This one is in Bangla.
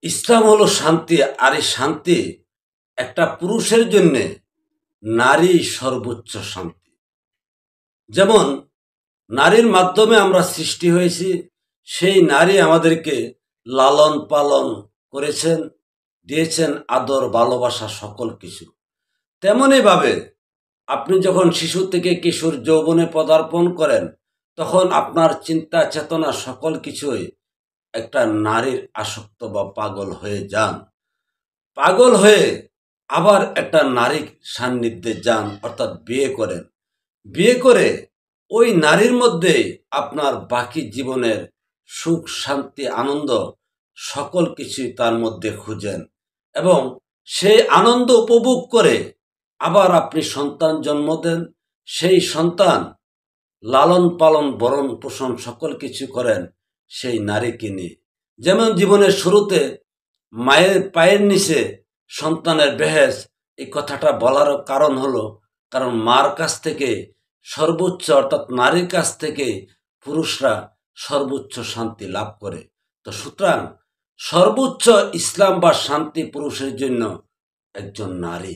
ইসলাম হলো শান্তি, আর এই শান্তি একটা পুরুষের জন্য নারী সর্বোচ্চ শান্তি। যেমন নারীর মাধ্যমে আমরা সৃষ্টি হয়েছি, সেই নারী আমাদেরকে লালন পালন করেছেন, দিয়েছেন আদর ভালোবাসা সকল কিছু। তেমনই ভাবে আপনি যখন শিশু থেকে কিশোর যৌবনে পদার্পণ করেন, তখন আপনার চিন্তা চেতনা সকল কিছুই একটা নারীর আসক্ত বা পাগল হয়ে যান। পাগল হয়ে আবার একটা নারীর সান্নিধ্যে যান, অর্থাৎ বিয়ে করেন। বিয়ে করে ওই নারীর মধ্যে আপনার বাকি জীবনের সুখ শান্তি আনন্দ সকল কিছুই তার মধ্যে খুঁজেন, এবং সেই আনন্দ উপভোগ করে আবার আপনি সন্তান জন্ম দেন। সেই সন্তান লালন পালন বরণ পোষণ সকল কিছু করেন সেই নারীকে নিয়ে। যেমন জীবনের শুরুতে মায়ের পায়ের নিচে সন্তানের বেহেস, এই কথাটা বলার কারণ হলো কারণ মার কাছ থেকে সর্বোচ্চ, অর্থাৎ নারীর কাছ থেকে পুরুষরা সর্বোচ্চ শান্তি লাভ করে। তো সুতরাং সর্বোচ্চ ইসলাম বা শান্তি পুরুষের জন্য একজন নারী।